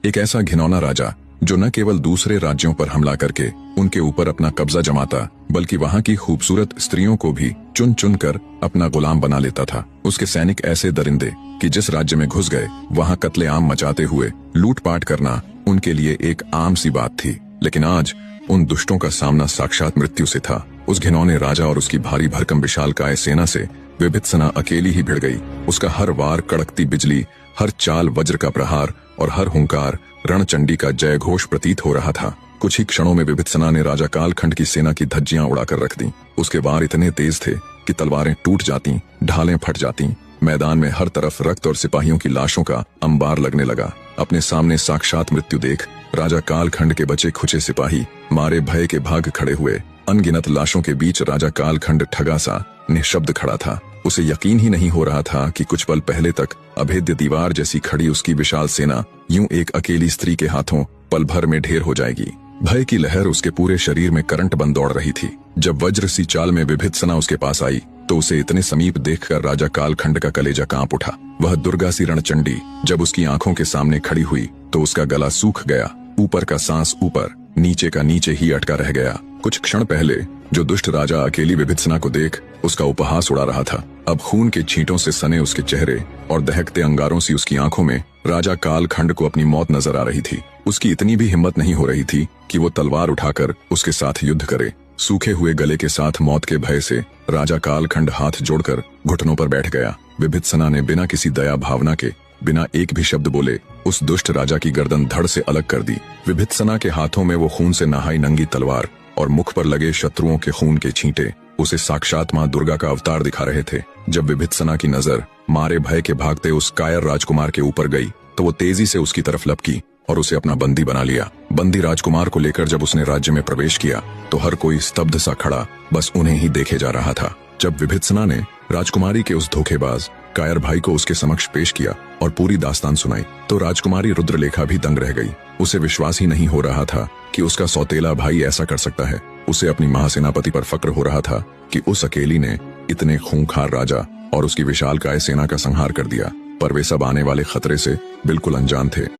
एक ऐसा घिनौना राजा जो न केवल दूसरे राज्यों पर हमला करके उनके ऊपर अपना कब्जा जमाता बल्कि वहां की खूबसूरत स्त्रियों को भी चुन चुन कर अपना गुलाम बना लेता था। उसके सैनिक ऐसे दरिंदे कि जिस राज्य में घुस गए वहां कत्लेआम मचाते हुए लूटपाट करना उनके लिए एक आम सी बात थी। लेकिन आज उन दुष्टों का सामना साक्षात मृत्यु से था। उस घिनौने राजा और उसकी भारी भरकम विशालकाय सेना से विभीषणा अकेली ही भिड़ गई। उसका हर वार कड़कती बिजली, हर चाल वज्र का प्रहार और हर हुंकार रणचंडी का जय घोष प्रतीत हो रहा था। कुछ ही क्षणों में विभीषणा ने राजा कालखंड की सेना की धज्जियां उड़ाकर रख दी। उसके वार इतने तेज थे कि तलवारें टूट जाती, ढालें फट जाती। मैदान में हर तरफ रक्त और सिपाहियों की लाशों का अंबार लगने लगा। अपने सामने साक्षात मृत्यु देख राजा कालखंड के बचे खुचे सिपाही मारे भय के भाग खड़े हुए। अनगिनत लाशों के बीच राजा कालखंड ठगा सा निःशब्द खड़ा था। उसे यकीन ही नहीं हो रहा था कि कुछ पल पहले तक अभेद्य दीवार जैसी खड़ी उसकी विशाल सेना यूं एक अकेली स्त्री के हाथों पल भर में ढेर हो जाएगी। भय की लहर उसके पूरे शरीर में करंट बन दौड़ रही थी। जब वज्र सी चाल में विभीषणा उसके पास आई तो उसे इतने समीप देखकर राजा कालखंड का कलेजा कांप उठा। वह दुर्गा सी रणचंडी जब उसकी आंखों के सामने खड़ी हुई तो उसका गला सूख गया। ऊपर का सांस ऊपर, नीचे का नीचे ही अटका रह गया। कुछ क्षण पहले जो दुष्ट राजा अकेली विभीषणा को देख उसका उपहास उड़ा रहा था, अब खून के छींटों से सने उसके चेहरे और दहकते अंगारों सी उसकी आंखों में राजा कालखंड को अपनी मौत नजर आ रही थी। उसकी इतनी भी हिम्मत नहीं हो रही थी कि वो तलवार उठाकर उसके साथ युद्ध करे। सूखे हुए गले के साथ मौत के भय से राजा कालखंड हाथ जोड़कर घुटनों पर बैठ गया। विभीषणा ने बिना किसी दया भावना के, बिना एक भी शब्द बोले उस दुष्ट राजा की गर्दन धड़ से अलग कर दी। विभीषणा के हाथों में वो खून से नहाई नंगी तलवार और मुख पर लगे शत्रुओं के खून के छींटे उसे साक्षात मां दुर्गा का अवतार दिखा रहे थे। जब विभीषणा की नजर मारे भय के भागते उस कायर राजकुमार के ऊपर गई तो वो तेजी से उसकी तरफ लपकी और उसे अपना बंदी बना लिया। बंदी राजकुमार को लेकर जब उसने राज्य में प्रवेश किया तो हर कोई स्तब्ध सा खड़ा बस उन्हें ही देखे जा रहा था। जब विभीषणा ने राजकुमारी के उस धोखेबाज कायर भाई को उसके समक्ष पेश किया और पूरी दास्तान सुनाई तो राजकुमारी रुद्रलेखा भी दंग रह गई। उसे विश्वास ही नहीं हो रहा था कि उसका सौतेला भाई ऐसा कर सकता है। उसे अपनी महासेनापति पर फक्र हो रहा था कि उस अकेली ने इतने खूंखार राजा और उसकी विशालकाय सेना का संहार कर दिया। पर वे सब आने वाले खतरे से बिल्कुल अनजान थे।